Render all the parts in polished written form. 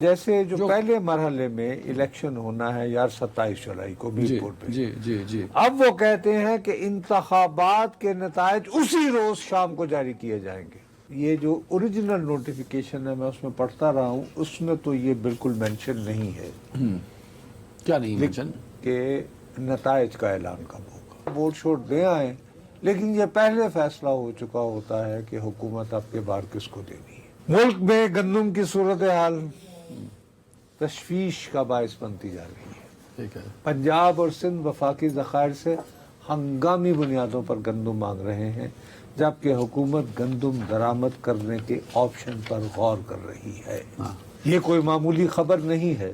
جیسے جو پہلے مرحلے میں الیکشن ہونا ہے یار 27 جولائی کو میرپور پہ جی اب وہ کہتے ہیں کہ انتخابات کے نتائج اسی روز شام کو جاری کیے جائیں گے. یہ جو اوریجنل نوٹیفیکیشن ہے میں اس میں پڑھتا رہا ہوں، اس میں تو یہ بالکل مینشن نہیں ہے. کیا نہیں مینشن؟ کہ نتائج کا اعلان کب ہوگا. ووٹ شوٹ دے آئیں، لیکن یہ پہلے فیصلہ ہو چکا ہوتا ہے کہ حکومت اب کے بار کس کو دینی ہے. ملک میں گندم کی صورتحال تشویش کا باعث بنتی جا رہی ہے. ٹھیک ہے. پنجاب اور سندھ وفاقی ذخائر سے ہنگامی بنیادوں پر گندم مانگ رہے ہیں، جبکہ حکومت گندم درآمد کرنے کے آپشن پر غور کر رہی ہے. یہ کوئی معمولی خبر نہیں ہے.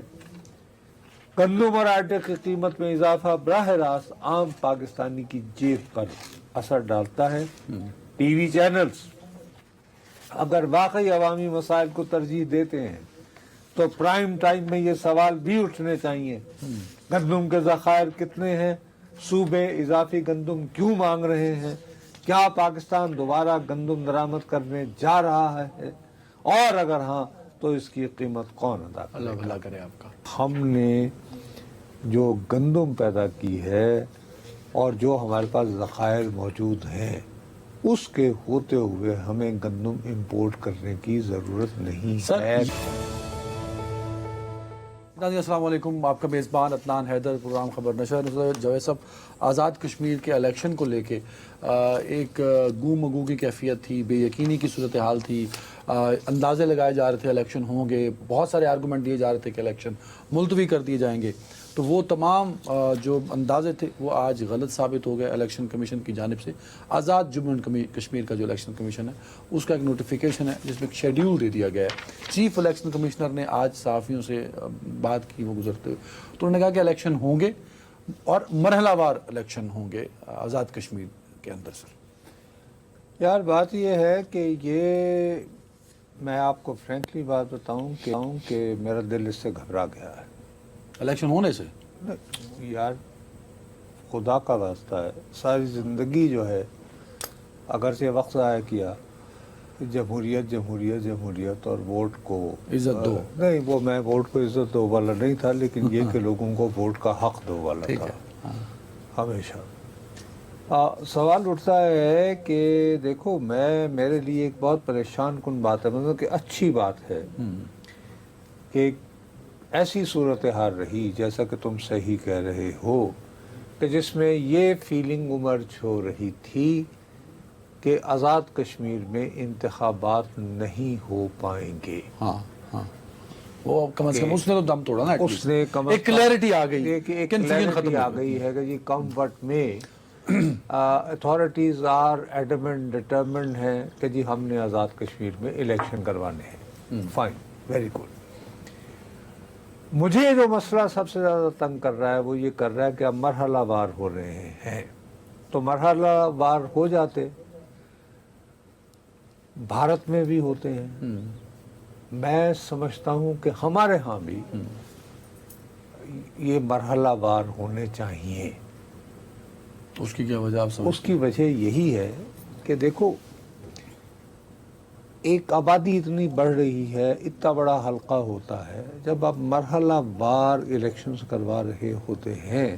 گندم اور آٹے کی قیمت میں اضافہ براہ راست عام پاکستانی کی جیب پر اثر ڈالتا ہے. ٹی وی چینلز اگر واقعی عوامی مسائل کو ترجیح دیتے ہیں تو پرائم ٹائم میں یہ سوال بھی اٹھنے چاہیے: گندم کے ذخائر کتنے ہیں؟ صوبے اضافی گندم کیوں مانگ رہے ہیں؟ کیا پاکستان دوبارہ گندم درآمد کرنے جا رہا ہے؟ اور اگر ہاں تو اس کی قیمت کون ادا کرے گا؟ اللہ بھلا کرے آپ کا. ہم نے جو گندم پیدا کی ہے اور جو ہمارے پاس ذخائر موجود ہیں، اس کے ہوتے ہوئے ہمیں گندم امپورٹ کرنے کی ضرورت نہیں ہے. السلام علیکم، آپ کا میزبان عدنان حیدر، پروگرام خبر نشر. جوید صاحب، آزاد کشمیر کے الیکشن کو لے کے ایک گو مگو کی کیفیت تھی، بے یقینی کی صورتحال تھی، اندازے لگائے جا رہے تھے الیکشن ہوں گے، بہت سارے آرگومنٹ دیے جا رہے تھے کہ الیکشن ملتوی کر دیے جائیں گے. تو وہ تمام جو اندازے تھے وہ آج غلط ثابت ہو گئے الیکشن کمیشن کی جانب سے. آزاد جموں اینڈ کشمیر کا جو الیکشن کمیشن ہے اس کا ایک نوٹیفیکیشن ہے جس میں ایک شیڈیول دے دیا گیا ہے. چیف الیکشن کمشنر نے آج صحافیوں سے بات کی وہ گزرتے ہوئے، تو انہوں نے کہا کہ الیکشن ہوں گے اور مرحلہ وار الیکشن ہوں گے آزاد کشمیر کے اندر. سر یار بات یہ ہے کہ یہ میں آپ کو فرینکلی بات بتاؤں کہ میرا دل اس سے گھبرا گیا ہے الیکشن ہونے سے. یار خدا کا واسطہ ہے، ساری زندگی جو ہے اگر سے وقت ضائع کیا جمہوریت جمہوریت جمہوریت اور ووٹ کو عزت دو. نہیں، وہ میں ووٹ کو عزت دو والا نہیں تھا، لیکن یہ کہ لوگوں کو ووٹ کا حق دو والا تھا ہمیشہ. سوال اٹھتا ہے کہ دیکھو، میرے لیے ایک بہت پریشان کن بات ہے، مطلب کہ اچھی بات ہے کہ ایسی صورتحال رہی جیسا کہ تم صحیح کہہ رہے ہو کہ جس میں یہ فیلنگ امرج ہو رہی تھی کہ آزاد کشمیر میں انتخابات نہیں ہو پائیں گے. وہ کم از کم اس نے تو دم توڑا نا، اس نے ایک کلیئرٹی آ گئی، ایک کلیئرٹی آ گئی ہے کہ جی کم وقت میں اتھارٹیز آر ایڈمنٹ ڈٹرمنڈ ہیں کہ جی ہم نے آزاد کشمیر میں الیکشن کروانے ہیں. Fine, very good. مجھے جو مسئلہ سب سے زیادہ تنگ کر رہا ہے وہ یہ کر رہا ہے کہ اب مرحلہ وار ہو رہے ہیں. تو مرحلہ وار ہو جاتے، بھارت میں بھی ہوتے ہیں. میں سمجھتا ہوں کہ ہمارے ہاں بھی یہ مرحلہ وار ہونے چاہیے. اس کی کیا وجہ آپ سمجھتے ہیں؟ اس کی وجہ یہی ہے کہ دیکھو، ایک آبادی اتنی بڑھ رہی ہے، اتنا بڑا حلقہ ہوتا ہے، جب آپ مرحلہ وار الیکشنز کروا رہے ہوتے ہیں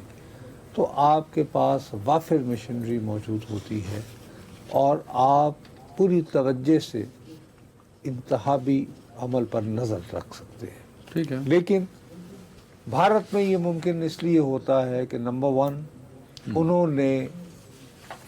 تو آپ کے پاس وافر مشینری موجود ہوتی ہے اور آپ پوری توجہ سے انتخابی عمل پر نظر رکھ سکتے ہیں. ٹھیک ہے. لیکن بھارت میں یہ ممکن اس لیے ہوتا ہے کہ نمبر 1 انہوں نے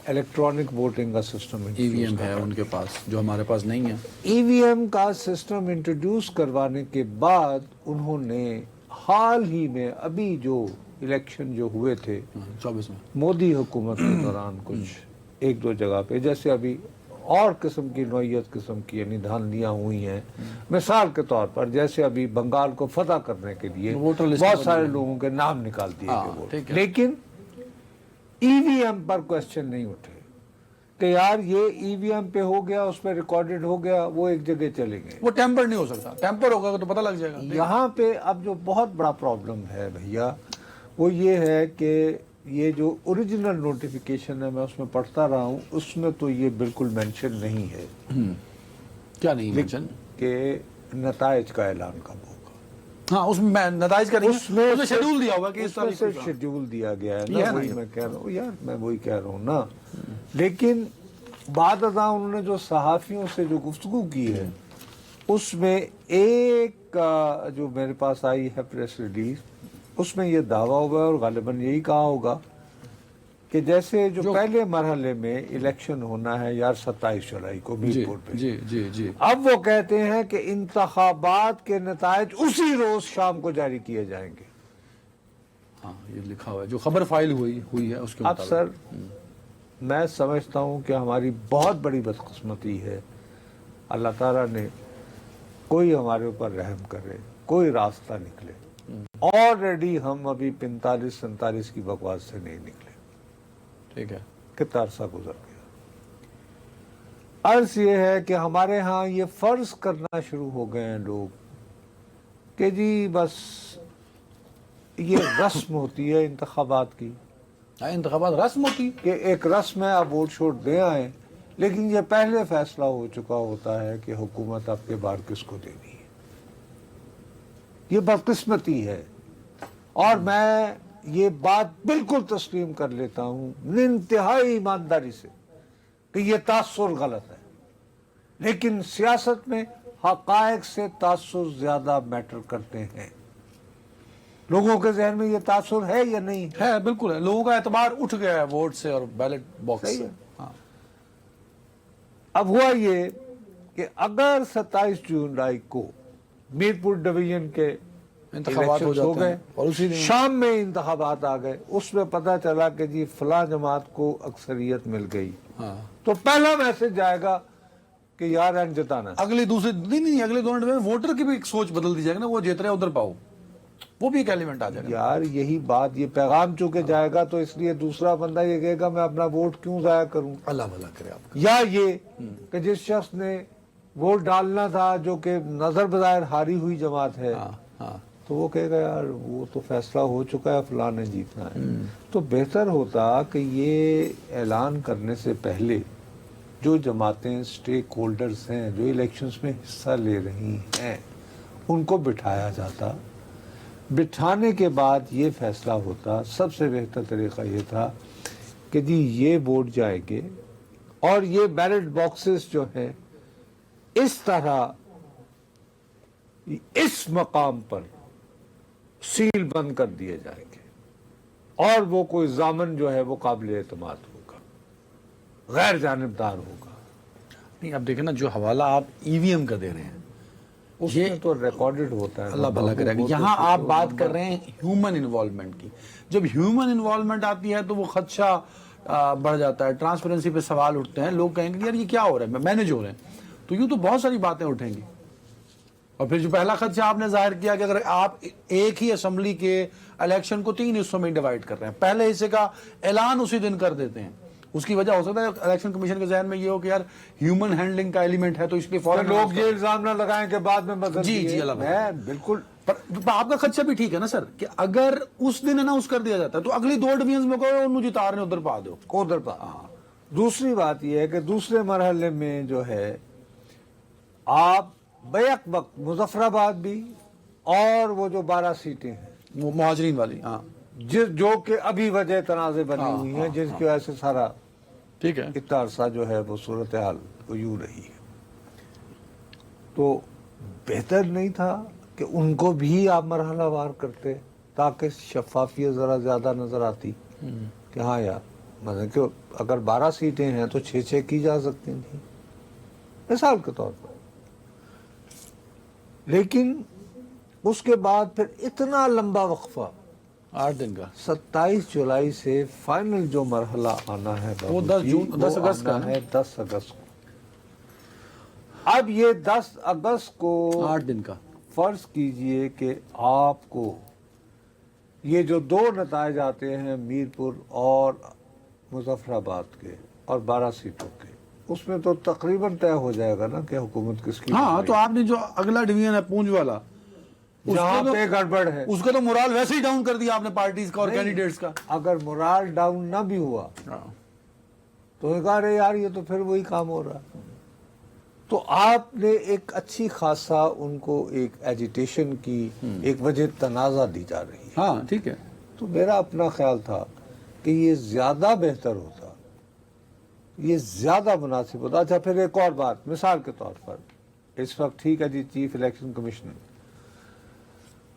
الیکٹرانک ووٹنگ کا سسٹم EVM ہے ان کے پاس جو ہمارے پاس نہیں ہے. EVM کا سسٹم انٹروڈیوس کروانے کے بعد انہوں نے حال ہی میں ابھی جو الیکشن جو ہوئے تھے 24 میں مودی حکومت کے دوران کچھ ایک دو جگہ پہ، جیسے ابھی اور قسم کی نوعیت قسم کی یعنی دھاندلیاں ہوئی ہیں. مثال کے طور پر جیسے ابھی بنگال کو فتح کرنے کے لیے بہت سارے لوگوں کے نام نکال دیے گئے، لیکن EVM پر کوشچن نہیں اٹھے کہ یار یہ EVM پہ ہو گیا، اس پہ ریکارڈڈ ہو گیا، وہ ایک جگہ چلے گئے. وہ ٹیمپر نہیں ہو سکتا، ٹیمپر ہوگا تو پتہ لگ جائے گا. یہاں پہ اب جو بہت بڑا پرابلم ہے بھیا وہ یہ ہے کہ یہ جو اوریجنل نوٹیفیکیشن ہے میں اس میں پڑھتا رہا ہوں، اس میں تو یہ بالکل مینشن نہیں ہے. کیا نہیں مینشن؟ کہ نتائج کا اعلان کب ہوگا. ہاں اس میں نتائج کا نہیں شیڈول دیا ہوگا کہ اس طرح سے شیڈول دیا گیا ہے نا، وہی میں کہہ رہا ہوں یار، میں وہی کہہ رہا ہوں نا. لیکن بعد ازاں انہوں نے جو صحافیوں سے جو گفتگو کی ہے اس میں ایک جو میرے پاس آئی ہے پریس ریلیز، اس میں یہ دعویٰ ہوگا اور غالباً یہی کہا ہوگا کہ جیسے جو پہلے مرحلے میں الیکشن ہونا ہے یار 27 جولائی کو میر پور پہ، جی اب وہ کہتے ہیں کہ انتخابات کے نتائج اسی روز شام کو جاری کیے جائیں گے. ہاں یہ لکھا ہوا ہے جو خبر فائل ہوئی ہے اس کے اب سر میں سمجھتا ہوں کہ ہماری بہت بڑی بدقسمتی ہے، اللہ تعالیٰ نے کوئی ہمارے اوپر رحم کرے، کوئی راستہ نکلے. آلریڈی ہم ابھی 45-47 کی بکواس سے نہیں نکلے. ٹھیک ہے، کتنا عرصہ گزر گیا. عرض یہ ہے کہ ہمارے ہاں یہ فرض کرنا شروع ہو گئے ہیں لوگ کہ جی بس یہ رسم ہوتی ہے انتخابات کی، انتخابات رسم ہوتی کہ ایک رسم ہے، آپ ووٹ شوٹ دے آئیں، لیکن یہ پہلے فیصلہ ہو چکا ہوتا ہے کہ حکومت آپ کے بار کس کو دینی ہے. یہ بدقسمتی ہے، اور میں یہ بات بالکل تسلیم کر لیتا ہوں انتہائی ایمانداری سے کہ یہ تاثر غلط ہے. لیکن سیاست میں حقائق سے تاثر زیادہ میٹر کرتے ہیں. لوگوں کے ذہن میں یہ تاثر ہے یا نہیں ہے؟ بالکل ہے، لوگوں کا اعتبار اٹھ گیا ہے ووٹ سے اور بیلٹ باکس سے. اب ہوا یہ کہ اگر 27 جولائی کو میر پور ڈویژن کے انتخابات ہو گئے اور اسی دن شام میں انتخابات آ گئے، اس میں پتہ چلا کہ جی فلاں جماعت کو اکثریت مل گئی، تو پہلا میسج جائے گا کہ یار این جتانا. اگلے دوسرے نہیں اگلے دو منٹ میں ووٹر کی بھی ایک سوچ بدل دی جائے گا نا، وہ جیت رہے ادھر پاؤ، وہ بھی ایک ایلیمنٹ آ جائے گا. یار یہی بات، یہ پیغام چونکہ جائے گا تو اس لیے دوسرا بندہ یہ کہے گا میں اپنا ووٹ کیوں ضائع کروں. اللہ بھلا کرے آپ کا. یا یہ کہ جس شخص نے ووٹ ڈالنا تھا جو کہ نظر بظاہر ہاری ہوئی جماعت ہے، تو وہ کہے گا یار وہ تو فیصلہ ہو چکا ہے، فلاں نے جیتنا ہے. تو بہتر ہوتا کہ یہ اعلان کرنے سے پہلے جو جماعتیں سٹیک ہولڈرز ہیں جو الیکشنز میں حصہ لے رہی ہیں ان کو بٹھایا جاتا. بٹھانے کے بعد یہ فیصلہ ہوتا، سب سے بہتر طریقہ یہ تھا کہ جی یہ ووٹ جائیں گے اور یہ بیلٹ باکسز جو ہیں اس طرح اس مقام پر سیل بند کر دیے جائیں گے اور وہ کوئی ضامن جو ہے وہ قابل اعتماد ہوگا، غیر جانبدار ہوگا. نہیں اب دیکھیں نا جو حوالہ آپ ای وی ایم کا دے رہے ہیں اس میں تو ریکارڈڈ ہوتا ہے. اللہ بھلا کرے گا. یہاں آپ بات کر رہے ہیں ہیومن انوالومنٹ کی. جب ہیومن انوالومنٹ آتی ہے تو وہ خدشہ بڑھ جاتا ہے، ٹرانسپیرنسی پہ سوال اٹھتے ہیں، لوگ کہیں گے یار یہ کیا ہو رہا ہے، مینج ہو رہے ہیں. تو یوں تو بہت ساری باتیں اٹھیں گی. اور پھر جو پہلا خدشہ آپ نے ظاہر کیا کہ اگر آپ ایک ہی اسمبلی کے الیکشن کو 3 حصوں میں ڈیوائیڈ کر رہے ہیں، پہلے حصے کا اعلان اسی دن کر دیتے ہیں، اس کی وجہ ہو سکتا ہے الیکشن کمیشن کے ذہن میں یہ ہو کہ یار ہیومن ہینڈلنگ کا ایلیمنٹ ہے تو اس لیے فوراً لوگ یہ الزام نہ لگائیں کہ بعد میں بدل جی اللہ ہے. بالکل. پر آپ کا خدشہ بھی ٹھیک ہے نا سر کہ اگر اس دن اناؤنس کر دیا جاتا ہے تو اگلی 2 ڈویژنز میں کہو انہوں جتا رہے ہیں ادھر پا دو ادھر پا. دوسری بات یہ ہے کہ دوسرے مرحلے میں جو ہے آپ بیک وقت مظفر آباد بھی اور وہ جو 12 سیٹیں ہیں مہاجرین والی جو کہ ابھی وجہ تنازع بنی ہوئی ہیں جس کی وجہ سے سارا ٹھیک ہے اتنا عرصہ جو ہے وہ صورتحال یوں رہی ہے. تو بہتر نہیں تھا کہ ان کو بھی آپ مرحلہ وار کرتے تاکہ شفافیت ذرا زیادہ نظر آتی کہ ہاں یار مطلب کہ اگر 12 سیٹیں ہیں تو 6 کی جا سکتی تھیں مثال کے طور پر. لیکن اس کے بعد پھر اتنا لمبا وقفہ 8 دن کا 27 جولائی سے فائنل جو مرحلہ آنا ہے وہ 10 اگست کا ہے 10 اگست کو. اب یہ 10 اگست کو 8 دن کا فرض کیجئے کہ آپ کو یہ جو 2 نتائج آتے ہیں میر پور اور مظفر آباد کے اور 12 سیٹوں کے، اس میں تو تقریباً طے ہو جائے گا نا کہ حکومت کس کی. ہاں تو آپ نے جو اگلا ڈویژن ہے پونچھ والا جہاں پہ گڑبڑ ہے اس کا تو مورال ویسے ہی ڈاؤن کر دیا آپ نے پارٹیز کا اور کینڈیڈیٹس کا. اگر مورال ڈاؤن نہ بھی ہوا تو کہا رہے یار یہ تو پھر وہی کام ہو رہا ہے. تو آپ نے ایک اچھی خاصا ان کو ایک ایجیٹیشن کی ایک وجہ تنازع دی جا رہی ہے. ہاں ٹھیک ہے. تو میرا اپنا خیال تھا کہ یہ زیادہ بہتر ہوتا, یہ زیادہ مناسب ہوتا. اچھا پھر ایک اور بات, مثال کے طور پر اس وقت ٹھیک ہے جی chief election commissioner,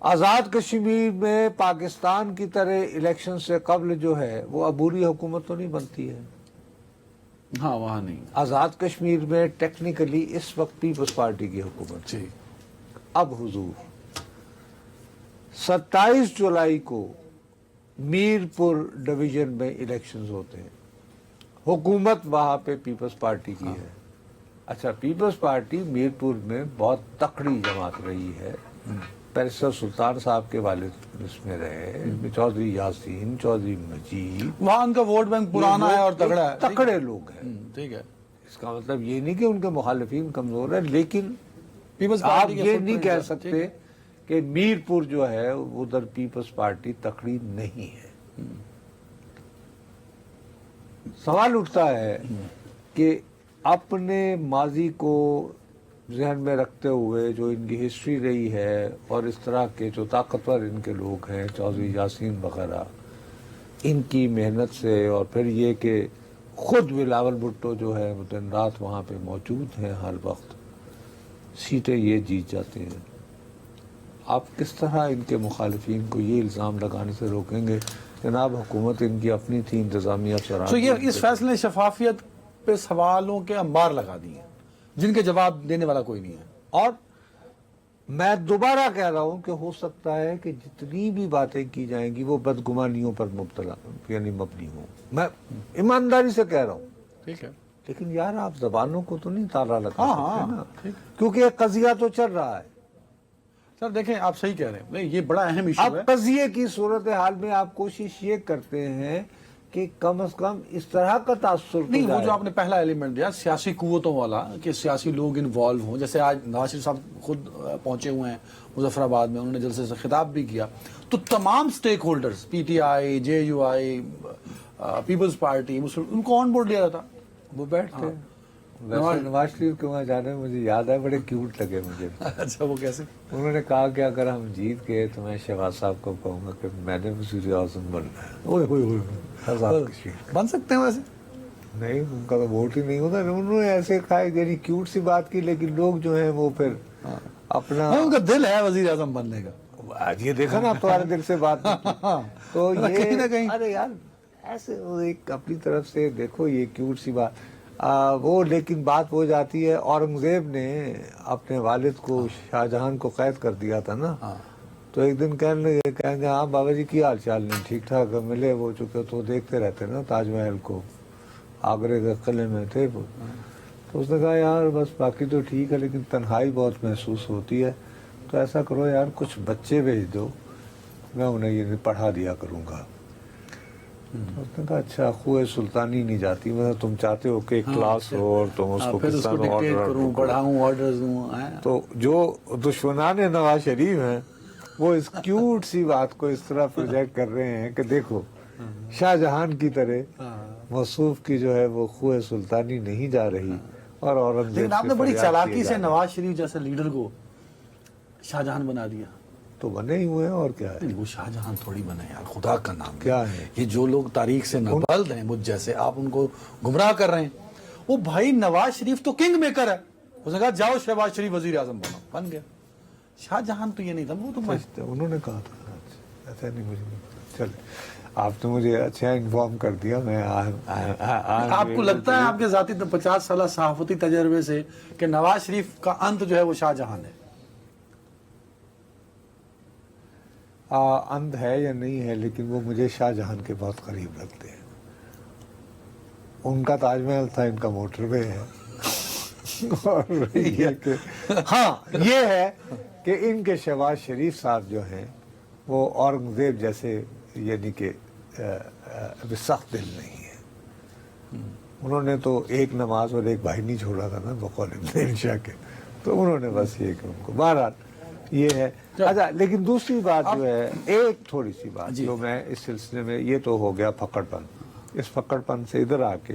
Azad Kashmir میں پاکستان کی طرح الیکشن سے قبل جو ہے وہ عبوری حکومت تو نہیں بنتی ہے. ہاں وہاں نہیں. آزاد کشمیر میں ٹیکنیکلی اس وقت پیپلز پارٹی کی حکومت. جی. اب حضور 27 جولائی کو میر پور ڈویژن میں الیکشنز ہوتے ہیں, حکومت وہاں پہ پیپلز پارٹی کی ہے. اچھا پیپلز پارٹی میر پور میں بہت تکڑی جماعت رہی ہے. بیرسٹر سلطان صاحب کے والد اس میں رہے, چودھری یاسین, چودھری مجید, وہاں ان کا ووٹ بینک پرانا ہے اور تگڑا ہے. تکڑے لوگ ہیں. ٹھیک ہے. اس کا مطلب یہ نہیں کہ ان کے مخالفین کمزور ہیں, لیکن پیپلز آپ پارٹی یہ نہیں کہہ سکتے کہ میر پور جو ہے ادھر پیپلز پارٹی تکڑی نہیں ہے. سوال اٹھتا ہے کہ اپنے ماضی کو ذہن میں رکھتے ہوئے جو ان کی ہسٹری رہی ہے اور اس طرح کے جو طاقتور ان کے لوگ ہیں چودھری یاسین وغیرہ, ان کی محنت سے, اور پھر یہ کہ خود بلاول بھٹو جو ہے وہ دن رات وہاں پہ موجود ہیں, ہر وقت سیٹیں یہ جیت جاتے ہیں. آپ کس طرح ان کے مخالفین کو یہ الزام لگانے سے روکیں گے جناب حکومت ان کی اپنی تھی, انتظامیہ افسران. تو یہ اس فیصلے نے شفافیت پہ سوالوں کے انبار لگا دی ہیں جن کے جواب دینے والا کوئی نہیں ہے. اور میں دوبارہ کہہ رہا ہوں کہ ہو سکتا ہے کہ جتنی بھی باتیں کی جائیں گی وہ بدگمانیوں پر مبتلا یعنی مبنی ہوں. میں ایمانداری سے کہہ رہا ہوں. ٹھیک ہے. لیکن یار آپ زبانوں کو تو نہیں تالا لگا ہاں سکتے نا, ٹھیک. کیونکہ ایک قضیہ تو چل رہا ہے. سر دیکھیں آپ صحیح کہہ رہے ہیں, نہیں یہ بڑا اہم ایشو اب ہے. قضیے کی صورتحال میں آپ کوشش یہ کرتے ہیں کہ کم از کم اس طرح کا تاثر نہیں, وہ جو آپ نے پہلا ایلیمنٹ دیا سیاسی قوتوں والا کہ سیاسی لوگ انوالو ہوں, جیسے آج نواز شریف صاحب خود پہنچے ہوئے ہیں مظفر آباد میں, انہوں نے جلسے سے خطاب بھی کیا, تو تمام stake holders P T I, J U I, Peoples Party, Muslim, ان کو آن بورڈ لیا جاتا. وہ بیٹھتے. ویسے نواز شریف کے وہاں جانے میں مجھے یاد ہے, بڑے کیوٹ لگے مجھے. اچھا وہ کیسے؟ انہوں نے کہا کہ اگر ہم جیت گئے تو میں شہباز صاحب کو کہوں گا کہ میں نے وزیر اعظم بننا ہے. اوئے ہوئے ہوئے آزاد کشمیر بن سکتے ہیں ویسے. نہیں, ان کا تو ووٹ ہی نہیں ہوتا. انہوں نے ایسے کہا یعنی کیوٹ سی بات کی, لیکن لوگ جو ہیں وہ پھر اپنا ان کا دل ہے وزیر اعظم بننے کا. یہ دیکھا نا آپ تمہارے دل سے بات تو کہیں نہ یہ کہیں. ارے یار ایسے ایک اپنی طرف سے دیکھو یہ کیوٹ سی بات وہ, لیکن بات ہو جاتی ہے. اورنگزیب نے اپنے والد کو شاہ جہان کو قید کر دیا تھا نا, تو ایک دن کہیں گے ہاں بابا جی کی حال چال نہیں, ٹھیک ٹھاک ملے وہ, چکے تو دیکھتے رہتے نا تاج محل کو, آگرے کے قلعے میں تھے وہ. تو اس نے کہا یار بس باقی تو ٹھیک ہے لیکن تنہائی بہت محسوس ہوتی ہے, تو ایسا کرو یار کچھ بچے بھیج دو, میں انہیں یہ پڑھا دیا کروں گا. اس نے کہا اچھا خوہ سلطانی نہیں جاتی, مطلب تم چاہتے ہو کہ ایک کلاس ہو اور تم اس کو کس طرح ڈکٹیٹ کروں, پڑھاؤں, آرڈرز دوں. تو جو دشمنان نواز شریف ہیں وہ اس کیوٹ سی بات کو اس طرح پروجیکٹ کر رہے ہیں کہ دیکھو شاہ جہان کی طرح موصوف کی جو ہے وہ خوہ سلطانی نہیں جا رہی, اور اورنگزیب لیکن آپ نے بڑی چالاکی سے نواز شریف جیسے لیڈر کو شاہ جہان بنا دیا. تو بنے ہی ہوئے ہیں, اور کیا ہے. وہ شاہ جہان تھوڑی بنے یار, خدا کا نام کیا ہے یہ جو لوگ تاریخ سے نابلد ہیں مجھ جیسے, آپ ان کو گمراہ کر رہے ہیں. وہ بھائی نواز شریف تو کنگ میکر ہے, اس نے کہا جاؤ شہباز شریف وزیر اعظم بنو, بن گیا. شاہ جہان تو یہ نہیں تھا, وہ تو انہوں نے کہا تھا. ایسا نہیں مجھے چل, آپ نے مجھے اچھا انفارم کر دیا. میں آپ کو لگتا ہے آپ کے ذاتی 50 سالہ صحافتی تجربے سے کہ نواز شریف کا انت جو ہے وہ شاہ جہان ہے؟ اندھ ہے یا نہیں ہے, لیکن وہ مجھے شاہ جہان کے بہت قریب لگتے ہیں. ان کا تاج محل تھا, ان کا موٹر وے ہے. اور ہاں یہ ہے کہ ان کے شہباز شریف صاحب جو ہیں وہ اورنگزیب جیسے یعنی کہ سخت دل نہیں ہے. انہوں نے تو ایک نماز اور ایک بھائی نہیں چھوڑا تھا نا بقول ابن شاہ کے, تو انہوں نے بس یہ کہ ان کو بہرحال یہ ہے. اچھا لیکن دوسری بات جو ہے, ایک تھوڑی سی بات جو میں اس سلسلے میں, یہ تو ہو گیا پھکڑ پن. اس پھکڑ پن سے ادھر آ کے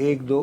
1-2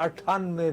98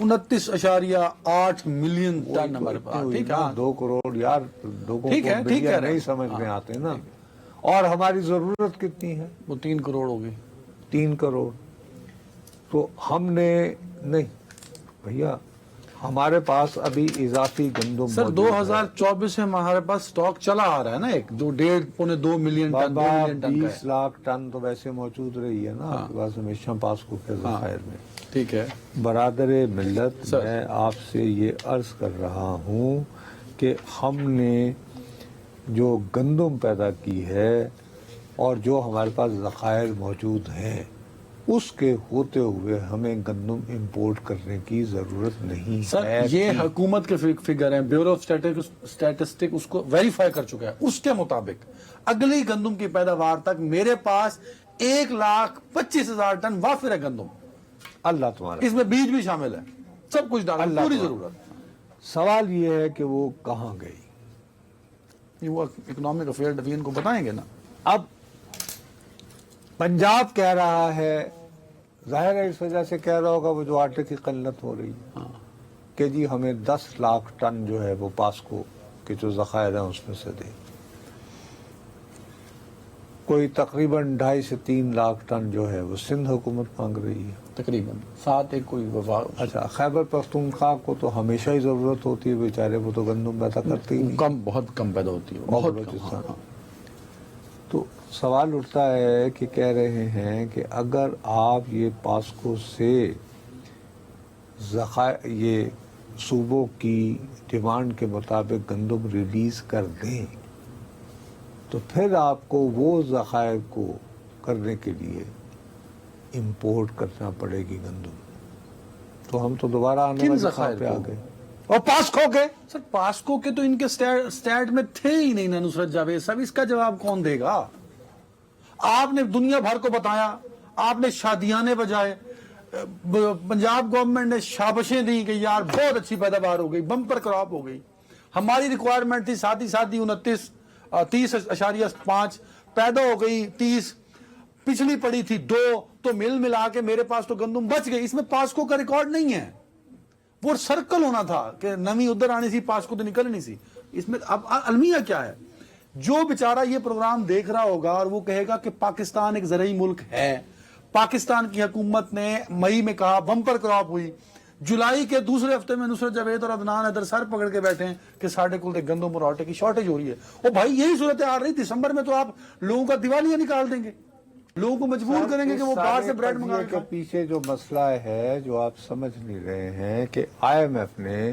29.8 ملین ٹن ہمارے پاس. ٹھیک ہے, 2 کروڑ یار, لوگوں کو ٹھیک ہے بلین نہیں سمجھ میں آتے نا. اور ہماری ضرورت کتنی ہے؟ وہ 3 کروڑ ہو گئی. 3 کروڑ. تو ہم نے نہیں بھیا, ہمارے پاس ابھی اضافی گندم سر موجود ہے. 2024 میں ہمارے پاس سٹاک چلا آ رہا ہے نا, ایک 1.5-2 ملین ٹن, 2 بابا ملین ٹن کا 20 لاکھ ٹن تو ویسے موجود رہی ہے نا آپ کے پاس ہمیشہ پاسکو کے ذخائر میں. ٹھیک ہے برادر ملت, میں آپ سے یہ عرض کر رہا ہوں کہ ہم نے جو گندم پیدا کی ہے اور جو ہمارے پاس ذخائر موجود ہیں, اس کے ہوتے ہوئے ہمیں گندم امپورٹ کرنے کی ضرورت نہیں سر. ہے. یہ حکومت کے فگر ہیں, بیورو آف اسٹیٹسٹک اس کو ویریفائی کر چکا ہے. اس کے مطابق اگلی گندم کی پیداوار تک میرے پاس 1,25,000 ٹن وافر ہے گندم. اللہ تمہارا. اس میں بیج بھی شامل ہے, سب کچھ ڈالا, پوری ضرورت. سوال یہ ہے کہ وہ کہاں گئی؟ وہ اکنامک افیئر ڈویژن کو بتائیں گے نا. اب پنجاب کہہ رہا ہے, ظاہر ہے اس وجہ سے کہہ رہا ہوگا وہ جو آٹے کی قلت ہو رہی ہے, کہ جی ہمیں 10 لاکھ ٹن جو ہے وہ پاسکو کے جو ذخائر ہیں اس میں سے دے. کوئی تقریباً 2.5 سے 3 لاکھ ٹن جو ہے وہ سندھ حکومت مانگ رہی ہے. تقریباً 7 ایک کوئی وفا. اچھا, خیبر پختونخوا کو تو ہمیشہ ہی ضرورت ہوتی ہے بیچارے, وہ تو گندم پیدا کرتے ہی نہیں. کم, بہت کم پیدا ہوتی ہے, اور بہت بلوچستان. تو سوال اٹھتا ہے کہ کہہ رہے ہیں کہ اگر آپ یہ پاسکو سے یہ صوبوں کی ڈیمانڈ کے مطابق گندم ریلیز کر دیں تو پھر آپ کو وہ ذخائر کو کرنے کے لیے امپورٹ کرنا پڑے گی گندم. تو ہم تو دوبارہ آنے والے ذخائر پہ آ کو؟ گئے. اور پاسکو کے سر پاسکو کے تو ان کے سٹیٹ میں تھے ہی نہیں نا نصرت جاوید صاحب. اس کا جواب کون دے گا؟ آپ نے دنیا بھر کو بتایا, آپ نے شادیانے بجائے, پنجاب گورنمنٹ نے شابشیں دی کہ یار بہت اچھی پیداوار ہو گئی, بمپر کراپ ہو گئی. ہماری ریکوائرمنٹ تھی ساتھ ہی 30.5 پیدا ہو گئی, 30 پچھلی پڑی تھی 2, تو مل ملا کے میرے پاس تو گندم بچ گئی. اس میں پاسکو کا ریکارڈ نہیں ہے. وہ سرکل ہونا تھا کہ نمی ادھر آنی سی, پاسکو تو نکلنی سی. اس میں اب المیہ کیا ہے؟ جو بیچارہ یہ پروگرام دیکھ رہا ہوگا اور وہ کہے گا کہ پاکستان ایک زرعی ملک ہے, پاکستان کی حکومت نے مئی میں کہا بمپر کراپ ہوئی, جولائی کے دوسرے ہفتے میں نصرت جاوید اور عدنان حیدر سر پکڑ کے بیٹھے ہیں کہ ساڑھے کل گندم اور آٹے کی شارٹیج ہو رہی ہے. او بھائی یہی صورت آ رہی, دسمبر میں تو آپ لوگوں کا دیوالیاں نکال دیں گے, لوگوں کو مجبور کریں گے کہ وہ باہر سے بریڈ منگا کے پیچھے جو مسئلہ ہے جو آپ سمجھ نہیں رہے ہیں کہ IMF نے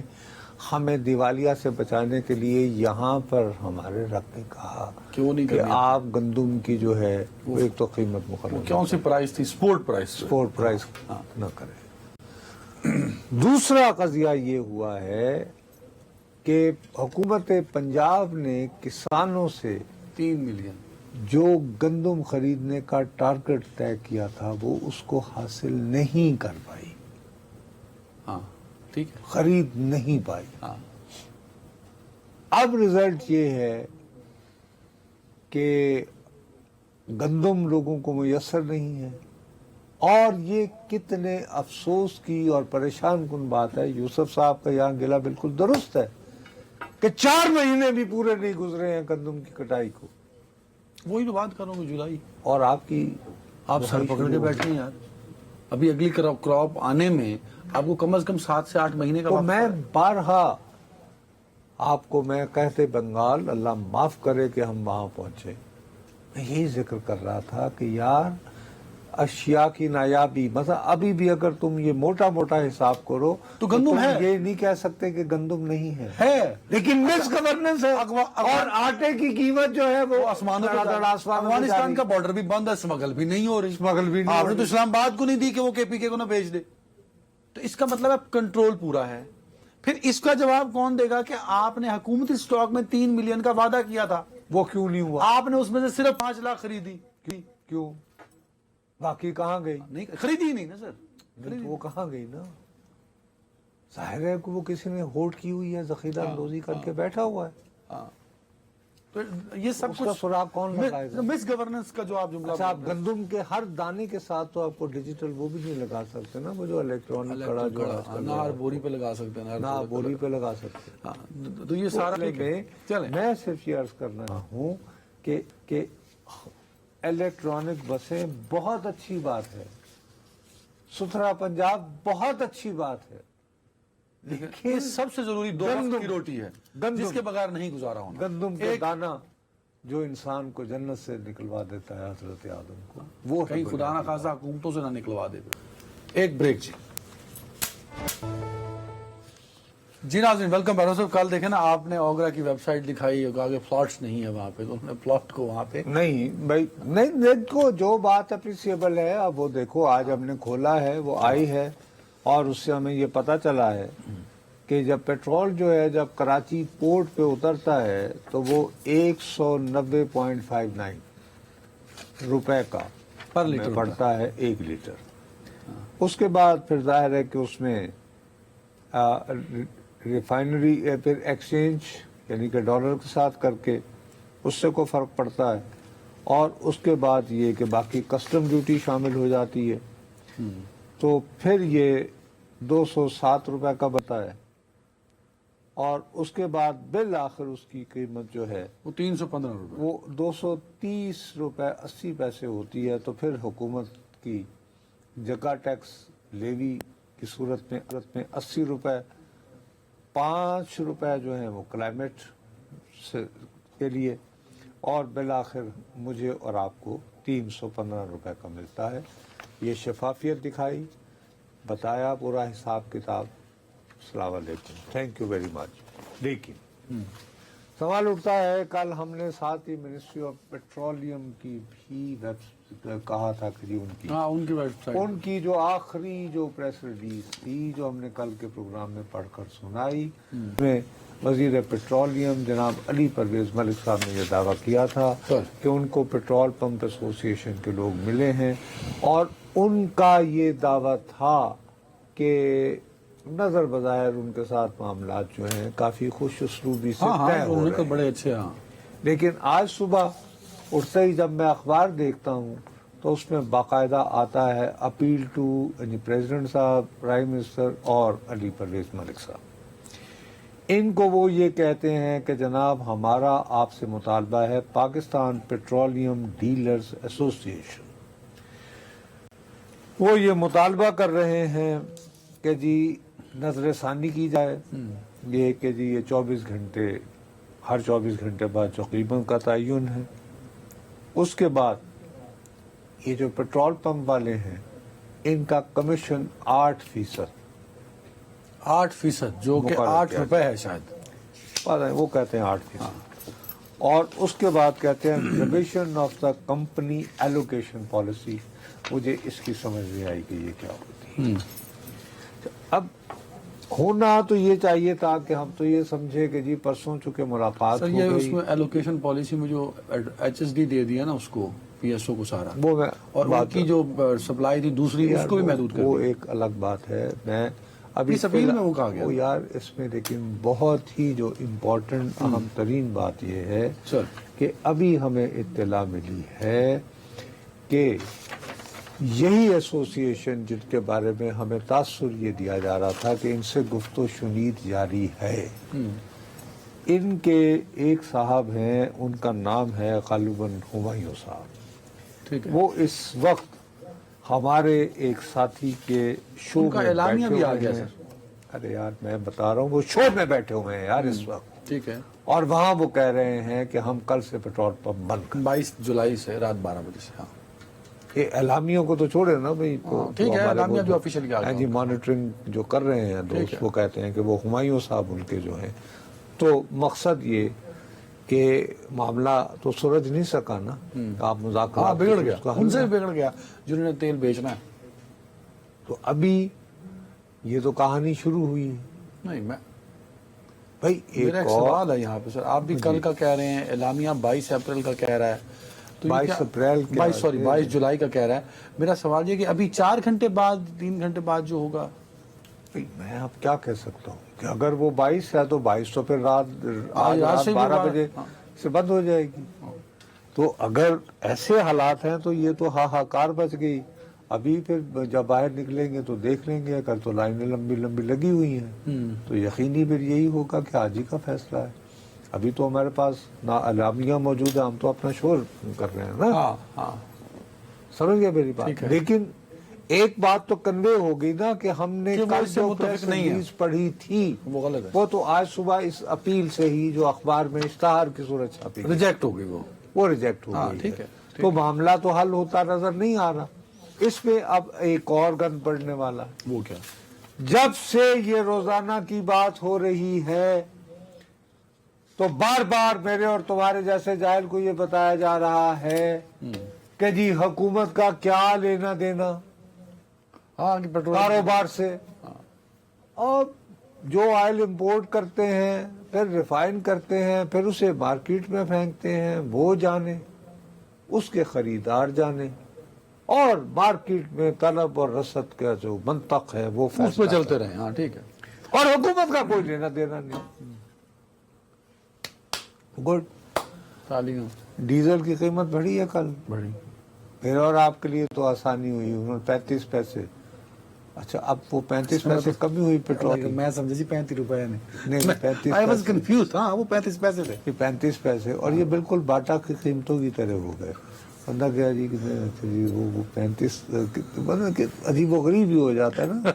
ہمیں دیوالیہ سے بچانے کے لیے یہاں پر ہمارے رکھ کے کہا کیوں نہیں کہ آپ گندم کی جو ہے وہ ایک تو قیمت مقرر, کون سی پرائس تھی؟ سپورٹ پرائس نہ کرے. دوسرا قضیہ یہ ہوا ہے کہ حکومت پنجاب نے کسانوں سے 3 ملین جو گندم خریدنے کا ٹارگٹ طے کیا تھا وہ اس کو حاصل نہیں کر پائی. ہاں ٹھیک ہے, خرید نہیں پائی. ہاں. اب رزلٹ یہ ہے کہ گندم لوگوں کو میسر نہیں ہے. اور یہ کتنے افسوس کی اور پریشان کن بات ہے, یوسف صاحب کا یہاں گلہ بالکل درست ہے کہ 4 مہینے بھی پورے نہیں گزرے ہیں گندم کی کٹائی کو. وہی تو بات کر رہا ہوں جولائی, اور آپ کی آپ سر پکڑ کے بیٹھے ہیں یار. ابھی اگلی کراپ آنے میں آپ کو کم از کم 7 سے 8 مہینے کا تو وقت میں ہے. بارہا آپ کو میں کہتے بنگال, اللہ معاف کرے کہ ہم وہاں پہنچے, میں یہی ذکر کر رہا تھا کہ یار اشیاء کی نایابی, مثلا ابھی بھی اگر تم یہ موٹا موٹا حساب کرو تو گندم تم ہے, یہ نہیں کہہ سکتے کہ گندم نہیں ہے, لیکن مس گورننس ہے. اور آٹے کی قیمت جو ہے وہ آسمانوں پہ, افغانستان کا بارڈر بھی بند ہے, اسمگل بھی نہیں ہو رہی. اسمگل بھی نہیں آپ نے تو اسلام آباد کو نہیں دی کہ وہ KPK کو نہ بھیج دے. تو اس کا مطلب ہے کنٹرول پورا ہے. پھر اس کا جواب کون دے گا کہ آپ نے حکومتی سٹاک میں 3 ملین کا وعدہ کیا تھا, وہ کیوں نہیں ہوا؟ آپ نے اس میں سے صرف 5 لاکھ خریدی. کیوں؟ باقی کہاں گئی؟ نہیں خریدی ہی نہیں نا سر. وہ کہاں گئی نا؟ ظاہر ہے کہ وہ کسی نے ہولڈ کی ہوئی ہے, ذخیرہ اندوزی کر کے بیٹھا ہوا ہے. تو یہ سب اس کا کچھ سراغ کون لگائے گا؟ مس گورننس کا جو آپ جملہ اچھا، آپ گندم کے ہر دانے کے ساتھ تو آپ کو ڈیجیٹل وہ بھی نہیں لگا سکتے نا، وہ جو الیکٹرانک کڑا جو آج کل نہ ہر بوری پہ لگا سکتے ہیں نہ بوری پہ لگا سکتے۔ ہاں، تو یہ سارا چلیں، میں صرف یہ عرض کرنا ہوں کہ الیکٹرانک بسیں بہت اچھی بات ہے، ستھرا پنجاب بہت اچھی بات ہے، یہ سب سے ضروری دو وقت کی روٹی ہے جس کے بغیر نہیں گزارا ہونا۔ گندم کا دانہ جو انسان کو جنت سے نکلوا دیتا ہے حضرت آدم کو، وہ کہیں خدا نہ خاصا حکومتوں سے نہ نکلوا دے۔ ایک بریک جی۔ جی ناظرین، ویلکم بیک۔ صاحب کل دیکھیں نا آپ نے اوگرا کی ویب سائٹ دکھائی، آگے پلاٹس نہیں ہے وہاں پہ، تو انہوں نے پلاٹ کو وہاں پہ نہیں بھائی، نہیں دیکھو جو بات اپریسیبل ہے اب وہ دیکھو، آج ہم نے کھولا ہے، وہ آئی ہے، اور اس سے ہمیں یہ پتا چلا ہے کہ جب پیٹرول جو ہے جب کراچی پورٹ پہ اترتا ہے تو وہ 190.59 روپے کا پر لیٹر پڑتا ہے 1 لیٹر۔ اس کے بعد پھر ظاہر ہے کہ اس میں ریفائنری پھر ایکسچینج یعنی کہ ڈالر کے ساتھ کر کے اس سے کوئی فرق پڑتا ہے، اور اس کے بعد یہ کہ باقی کسٹم ڈیوٹی شامل ہو جاتی ہے، تو پھر یہ 207 روپے کا بتا ہے، اور اس کے بعد بالآخر اس کی قیمت جو ہے وہ 315 روپے، وہ 230 روپے 80 پیسے ہوتی ہے۔ تو پھر حکومت کی جگہ ٹیکس لیوی کی صورت میں 80 روپے، 5 روپے جو ہیں وہ کلائمیٹ کے لیے، اور بالآخر مجھے اور آپ کو 315 روپے کا ملتا ہے۔ یہ شفافیت دکھائی، بتایا پورا حساب کتاب۔ السلام علیکم، تھینک یو ویری مچ۔ لیکن سوال اٹھتا ہے، کل ہم نے ساتھ ہی منسٹری آف پیٹرولیم کی بھی کہا تھا کہ ان کی ویب سائٹ، ان کی جو آخری جو پریس ریلیز تھی جو ہم نے کل کے پروگرام میں پڑھ کر سنائی، میں وزیر پیٹرولیم جناب علی پرویز ملک صاحب نے یہ دعویٰ کیا تھا کہ ان کو پیٹرول پمپ ایسوسی ایشن کے لوگ ملے ہیں، اور ان کا یہ دعویٰ تھا کہ نظر بظاہر ان کے ساتھ معاملات جو ہیں کافی خوش اسلوبی سے طے ہو رہے ہیں، بڑے اچھے۔ ہاں، لیکن آج صبح اٹھتے ہی جب میں اخبار دیکھتا ہوں تو اس میں باقاعدہ آتا ہے اپیل ٹو یعنی پریزیڈنٹ صاحب، پرائم منسٹر اور علی پرویز ملک صاحب۔ ان کو وہ یہ کہتے ہیں کہ جناب ہمارا آپ سے مطالبہ ہے پاکستان پیٹرولیم ڈیلرز ایسوسی ایشن، وہ یہ مطالبہ کر رہے ہیں کہ جی نظر ثانی کی جائے، یہ کہ جی یہ 24 گھنٹے ہر 24 گھنٹے بعد جو قیمت کا تعین ہے، اس کے بعد یہ جو پیٹرول پمپ والے ہیں ان کا کمیشن 8%، 8% جو کہ 8 روپے ہے شاید، پتہ نہیں وہ کہتے ہیں 8%، اور اس کے بعد کہتے ہیں revision of the company allocation policy. مجھے اس کی سمجھ نہیں آئی کہ یہ کیا ہوتی ہے۔ اب ہونا تو یہ چاہیے تھا کہ ہم تو یہ سمجھے کہ جی پرسوں چونکہ ملاقات سر ہو یہ اس گئی، میں ایلوکیشن پالیسی میں جو ایچ ایس ڈی دے دیا نا اس کو، پی ایس او کو سارا، وہ میں اور ان کی جو سپلائی تھی دوسری اس کو بھی محدود کر وہ دیا۔ ایک الگ بات ہے۔ میں ابھی اس اپیل میں وہ کہا گیا وہ یار اس میں لیکن بہت ہی جو امپورٹنٹ اہم ترین بات یہ ہے سر کہ ابھی ہمیں اطلاع ملی ہے کہ یہی ایسوسی ایشن جن کے بارے میں ہمیں تاثر یہ دیا جا رہا تھا کہ ان سے گفت و شنید جاری ہے، ان کے ایک صاحب ہیں، ان کا نام ہے غالباً ہمایوں صاحب، ٹھیک ہے، وہ اس وقت ہمارے ایک ساتھی کے شو ان کا میں اعلامیہ بیٹھے بھی آ ہوئے گیا ہیں۔ سر۔ ارے یار میں بتا رہا ہوں وہ شو میں بیٹھے ہوئے ہیں یار اس وقت، ٹھیک ہے، اور وہاں وہ کہہ رہے ہیں کہ ہم کل سے پیٹرول پمپ بند کر 22 جولائی سے رات 12 بجے سے۔ ہاں یہ اعلامیوں کو تو چھوڑے نا بھائی، ٹھیک ہے، اعلامیہ جو آفیشیلی آ ہاں جی مانیٹرنگ جو کر رہے ہیں دوست، وہ کہتے ہیں کہ وہ ہمایوں صاحب ان کے جو ہیں، تو مقصد یہ کہ معاملہ تو سلجھ نہیں سکا نا، آپ ہاں مذاکرات بگڑ گیا، ان سے بھی بگڑ گیا جنہوں نے تیل بیچنا ہے۔ تو ابھی یہ تو کہانی شروع ہوئی ہے نہیں، میں بھائی۔ میرا ایک سوال ہے یہاں پہ سر، آپ بھی کل کا کہہ رہے ہیں، اعلامیہ 22 اپریل کا کہہ رہا ہے، 22 جولائی کا کہہ رہا ہے۔ میرا سوال یہ کہ ابھی 4 گھنٹے بعد 3 گھنٹے بعد جو ہوگا، میں اب کیا کہہ سکتا ہوں کہ اگر وہ 22 ہے تو 22 تو پھر رات سے 12 بجے سے بند ہو جائے گی. تو اگر ایسے حالات ہیں تو یہ تو ہاہاکار بچ گئی. ابھی پھر جب باہر نکلیں گے تو دیکھ لیں گے, اگر تو لائنیں لمبی لمبی لگی ہوئی ہیں تو یقینی پھر یہی ہوگا کہ آج ہی کا فیصلہ ہے. ابھی تو ہمارے پاس نہ اعلامیہ موجود ہے, ہم تو اپنا شور کر رہے ہیں نا. ہاں ہاں سمجھ گئے میری بات. ٹھیک ہے. لیکن ایک بات تو کنوے ہو گئی نا کہ ہم نے کہ وہ کل اس سے جو متفق پریس نہیں ہے. ریلیز پڑھی تھی وہ غلط ہے, وہ تو آج صبح اس اپیل سے ہی جو اخبار میں اشتہار کی صورت چھپی گئی ریجیکٹ ہو گئی وہ ریجیکٹ ہو ہاں گئی ٹھیک ہے. تو معاملہ تو حل ہوتا نظر نہیں آ رہا. اس میں اب ایک اور گند پڑنے والا, وہ کیا؟ جب سے یہ روزانہ کی بات ہو رہی ہے تو بار بار میرے اور تمہارے جیسے جاہل کو یہ بتایا جا رہا ہے کہ جی حکومت کا کیا لینا دینا ہاں کہ پیٹرول کاروبار سے. اور جو آئل امپورٹ کرتے ہیں پھر ریفائن کرتے ہیں پھر اسے مارکیٹ میں پھینکتے ہیں وہ جانے, اس کے خریدار جانے, اور مارکیٹ میں طلب اور رسد کا جو منطق ہے وہ اس پہ فیصلہ چلتے رہے. ہاں ٹھیک ہے. اور حکومت کا کوئی لینا دینا نہیں. گڈ. تعلیم ڈیزل کی قیمت بڑھی ہے کل, بڑی. پھر اور آپ کے لیے تو آسانی ہوئی, انہوں نے 35 پیسے. اچھا اب وہ 35 پیسے کمی ہوئی پیٹرول کی. میں سمجھا جی 35 روپے نہیں 35 آئی واز پیسے. کنفیوز. ہاں وہ 35 پیسے تھے. یہ 35 پیسے اور یہ بالکل باٹا کی قیمتوں کی طرح ہو گئے. بندہ گیا جی کتنے جی وہ 35 عجیب و غریب ہی ہو جاتا ہے نا.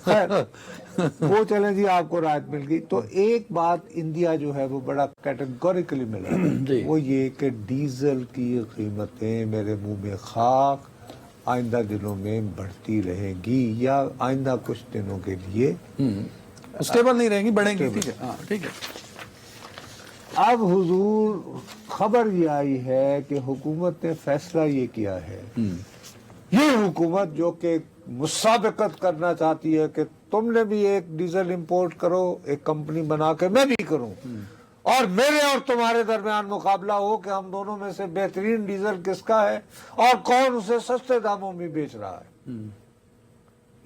خیر وہ چلیں جی آپ کو رعایت مل گئی. تو ایک بات انڈیا جو ہے وہ بڑا کیٹیگوریکلی ملا جی. وہ یہ کہ ڈیزل کی قیمتیں میرے منہ میں خاک آئندہ دنوں میں بڑھتی رہیں گی یا آئندہ کچھ دنوں کے لیے اسٹیبل نہیں رہیں گی, بڑھیں گی. ٹھیک ہے. ہاں ٹھیک ہے. اب حضور خبر یہ آئی ہے کہ حکومت نے فیصلہ یہ کیا ہے, یہ حکومت جو کہ مسابقت کرنا چاہتی ہے کہ تم نے بھی ایک ڈیزل امپورٹ کرو, ایک کمپنی بنا کے میں بھی کروں, اور میرے اور تمہارے درمیان مقابلہ ہو کہ ہم دونوں میں سے بہترین ڈیزل کس کا ہے اور کون اسے سستے داموں میں بیچ رہا ہے.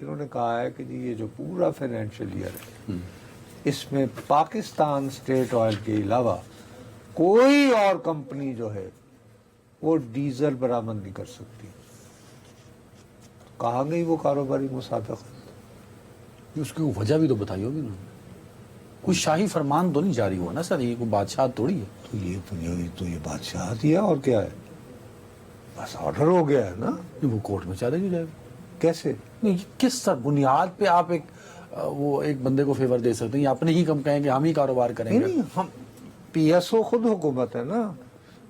انہوں نے کہا ہے کہ جی یہ جو پورا فائنینشیل ایئر ہے اس میں پاکستان اسٹیٹ آئل کے علاوہ کوئی اور کمپنی جو ہے وہ ڈیزل برآمد نہیں کر سکتی. کہاں گئی وہ کاروباری مسابقت؟ اس کی وجہ بھی تو بتائی ہوگی نا. کوئی شاہی فرمان تو نہیں جاری ہوا نا سر, یہ کوئی بادشاہ تھوڑی ہے. تو یہ بادشاہ دیا اور کیا ہے, بس آرڈر ہو گیا ہے نا. وہ کورٹ میں چلے جائے گا. کیسے؟ نہیں کس بنیاد پہ آپ ایک بندے کو فیور دے سکتے ہیں, یا اپنے ہی کم کہیں گے ہم ہی کاروبار کریں گے؟ نہیں, ہم پی ایس او خود حکومت ہے نا.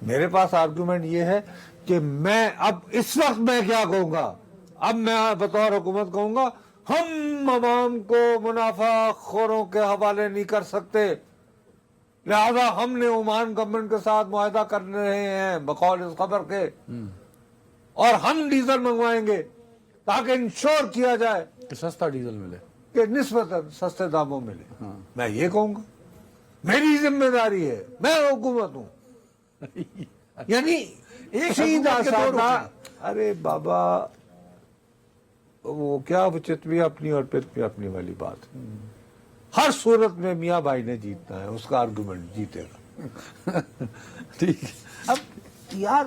میرے پاس آرگومنٹ یہ ہے کہ میں اب اس وقت میں کیا کہوں گا, اب میں بطور حکومت کہوں گا ہم عوام کو منافع خوروں کے حوالے نہیں کر سکتے, لہذا ہم نے عمان گورنمنٹ کے ساتھ معاہدہ کر رہے ہیں بقول اس خبر کے, اور ہم ڈیزل منگوائیں گے تاکہ انشور کیا جائے کہ سستا ڈیزل ملے, کہ نسبتاً سستے داموں ملے. میں یہ کہوں گا, میری ذمہ داری ہے, میں حکومت ہوں. یعنی ایک سیدھا حکومت کے دو سادہ. رخ ارے بابا وہ کیا بچت بھی اپنی اور پھر بھی اپنی والی بات. ہر صورت میں میاں بھائی نے جیتنا ہے, اس کا آرگومنٹ جیتے گا. ٹھیک ہے. اب یار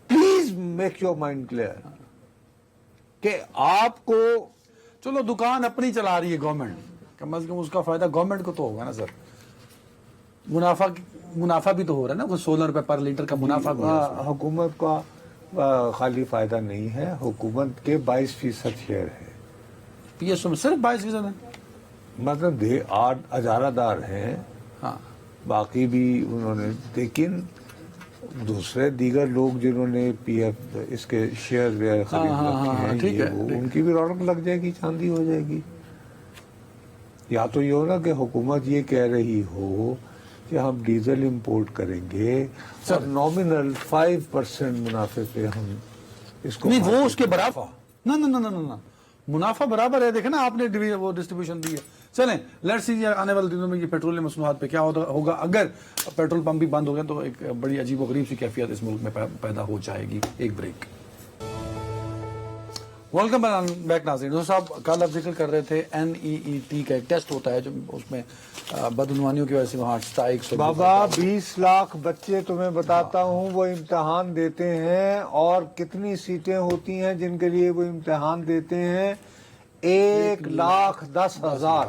please make your mind clear کہ آپ کو چلو دکان اپنی چلا رہی ہے گورنمنٹ, کم از کم اس کا فائدہ گورنمنٹ کو تو ہوگا نا سر. منافع بھی تو ہو رہا ہے نا, کوئی 16 روپے پر لیٹر کا منافع بھی ہے. حکومت کا خالی فائدہ نہیں ہے, حکومت کے 22% شیئر ہے. پی ایس او میں صرف 22% ہے. مطلب 8 اجارہ دار ہیں, ہاں باقی بھی انہوں نے, لیکن دوسرے دیگر لوگ جنہوں نے پی ایف اس کے شیئر ویئر خرید رکھے ہیں, ٹھیک یہ ہے, وہ ان کی بھی رونق لگ جائے گی, چاندی ہو جائے گی. یا تو یہ ہونا کہ حکومت یہ کہہ رہی ہو کہ ہم ڈیزل امپورٹ کریں گے اور نامنل 5% منافع پہ ہم اس کو, نہیں وہ اس کے برابر نہ منافع برابر ہے. دیکھیں نا آپ نے وہ ڈسٹریبیوشن دی ہے. چلیں لیٹس سی آنے والے دنوں میں یہ پیٹرولیم مصنوعات پہ کیا ہوگا. اگر پیٹرول پمپ بھی بند ہو گئے تو ایک بڑی عجیب و غریب سی کیفیت اس ملک میں پیدا ہو جائے گی. ایک بریک. ویلکم بیک ناظرین. دوست صاحب کل آپ ذکر کر رہے تھے NEET کا ایک ٹیسٹ ہوتا ہے جو اس میں بدعنوانیوں کی وجہ سے وہاں اسٹرائکس. بابا 20 لاکھ بچے تمہیں بتاتا ہوں وہ امتحان دیتے ہیں, اور کتنی سیٹیں ہوتی ہیں جن کے لیے وہ امتحان دیتے ہیں, 1,10,000.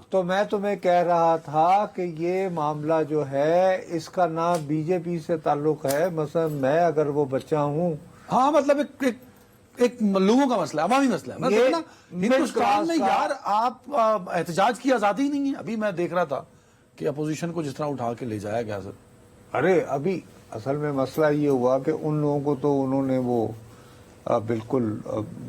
تو میں تمہیں کہہ رہا تھا کہ یہ معاملہ جو ہے اس کا نہ بی جے پی سے تعلق ہے. مثلا میں اگر وہ بچہ ہوں, ہاں مطلب ایک لوگوں کا مسئلہ ہے, عوامی مسئلہ ہے. یہ نا ہندوستان میں یار آپ احتجاج کی آزادی نہیں ہے. ابھی میں دیکھ رہا تھا کہ اپوزیشن کو جس طرح اٹھا کے لے جایا گیا سر. ارے ابھی اصل میں مسئلہ یہ ہوا کہ ان لوگوں کو تو انہوں نے وہ بالکل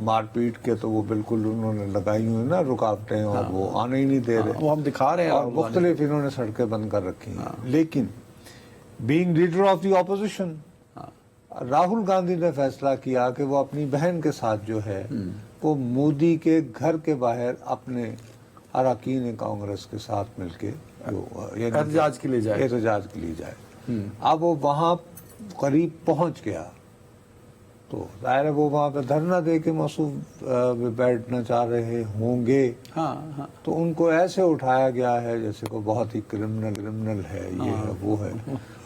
مار پیٹ کے تو وہ بالکل انہوں نے لگائی ہوئی نا رکاوٹیں, اور وہ آنے ہی نہیں دے رہے. وہ ہم دکھا رہے ہیں, اور مختلف انہوں نے سڑکیں بند کر رکھی ہیں. لیکن being leader of the opposition, Rahul Gandhi نے فیصلہ کیا کہ وہ اپنی بہن کے ساتھ جو ہے وہ مودی کے گھر کے باہر اپنے اراکین کانگریس کے ساتھ مل کے احتجاج کے لیے جائے. اب وہ وہاں قریب پہنچ گیا تو ظاہر ہے وہ وہاں پہ دھرنا دے کے مصروف بیٹھنا چاہ رہے ہوں گے. تو ان کو ایسے اٹھایا گیا ہے جیسے کو بہت ہی کرمنل ہے, یہ ہے وہ ہے.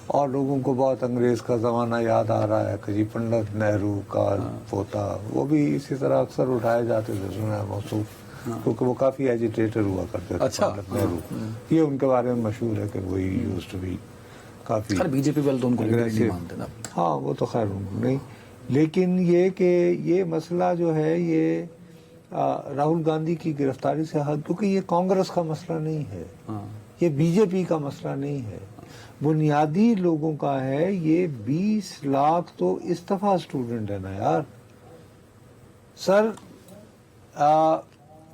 اور لوگوں کو بہت انگریز کا زمانہ یاد آ رہا ہے کہ جی پنڈت نہرو کا پوتا, وہ بھی اسی طرح اکثر اٹھائے جاتے تھے سنا ہے موصوف, کیونکہ وہ کافی ایجیٹیٹر ہوا کرتے تھے. پنڈت نہرو یہ ان کے بارے میں مشہور ہے کہ وہی یوزڈ ٹو بی کافی. بی جے پی والے تو ان کو نہیں مانتے نا. ہاں وہ تو خیر نہیں, لیکن یہ کہ یہ مسئلہ جو ہے یہ راہل گاندھی کی گرفتاری سے حل, کیونکہ یہ کانگریس کا مسئلہ نہیں ہے, یہ بی جے پی کا مسئلہ نہیں ہے, بنیادی لوگوں کا ہے. یہ 20 لاکھ تو استفا اسٹوڈنٹ ہے نا یار. سر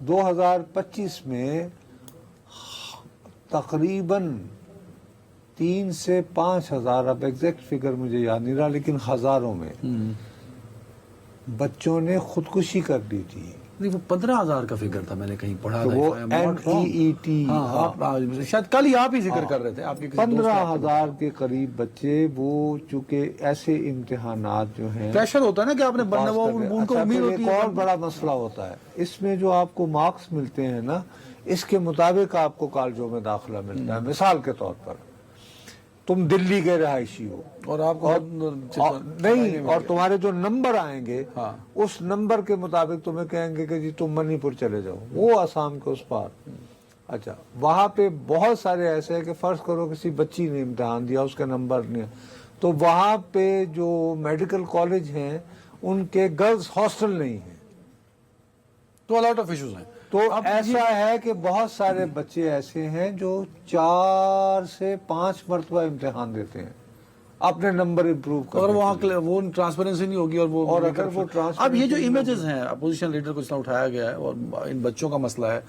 2025 میں تقریباً 3 سے 5 ہزار, اب ایگزیکٹ فگر مجھے یاد نہیں رہا, لیکن ہزاروں میں بچوں نے خودکشی کر لی تھی. نہیں وہ 15,000 کا فگر تھا, میں نے کہیں پڑھا تھا. وہ NEET شاید کل ہی آپ ہی ذکر کر رہے تھے, آپ کے 15,000 کے قریب بچے, وہ چونکہ ایسے امتحانات جو ہیں پریشر ہوتا ہے نا کہ آپ نے بننا, وہ ان کو امید ہوتی ہے. ایک اور بڑا مسئلہ ہوتا ہے اس میں, جو آپ کو مارکس ملتے ہیں نا اس کے مطابق آپ کو کالجوں میں داخلہ ملتا ہے. مثال کے طور پر تم دلی کے رہائشی ہو اور آپ کو نہیں, اور تمہارے جو نمبر آئیں گے اس نمبر کے مطابق تمہیں کہیں گے کہ جی تم منی پور چلے جاؤ, وہ آسام کے اس پار. اچھا وہاں پہ بہت سارے ایسے ہیں کہ فرض کرو کسی بچی نے امتحان دیا, اس کے نمبر نہیں, تو وہاں پہ جو میڈیکل کالج ہیں ان کے گرلز ہاسٹل نہیں ہیں, تو الاٹ آف ایشوز ہیں. تو ایسا ہے کہ بہت سارے بچے ایسے ہیں جو 4 سے 5 مرتبہ امتحان دیتے ہیں اپنے نمبر امپروو کرنے, اور وہاں وہ ٹرانسپیرنسی نہیں ہوگی. اور اگر وہ اب یہ جو امیجز ہیں اپوزیشن لیڈر کو اس طرح اٹھایا گیا ہے, اور ان بچوں کا مسئلہ ہے,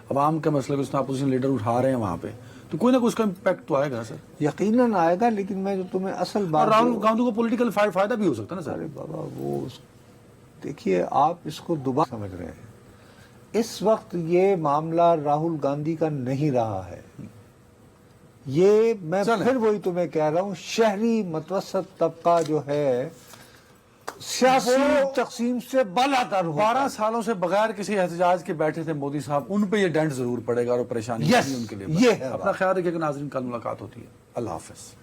عوام کا مسئلہ, اس طرح اپوزیشن لیڈر اٹھا رہے ہیں وہاں پہ, تو کوئی نہ کوئی اس کا امپیکٹ تو آئے گا سر. یقیناً آئے گا, لیکن میں جو تمہیں اصل بات, اور راہل گاندھی کو پولیٹیکل فائدہ بھی ہو سکتا ہے نا سر. ارے بابا وہ دیکھیے آپ اس کو دوبارہ سمجھ رہے ہیں. اس وقت یہ معاملہ راہل گاندھی کا نہیں رہا ہے, یہ میں پھر وہی تمہیں کہہ رہا ہوں, شہری متوسط طبقہ جو ہے سیاسی تقسیم سے بالاتر ہو. 12 سالوں سے بغیر کسی احتجاج کے بیٹھے تھے مودی صاحب, ان پہ یہ ڈینٹ ضرور پڑے گا اور پریشانی ان کے لیے. یہ ہے. اپنا خیال رکھیے کہ ناظرین, کل ملاقات ہوتی ہے. اللہ حافظ.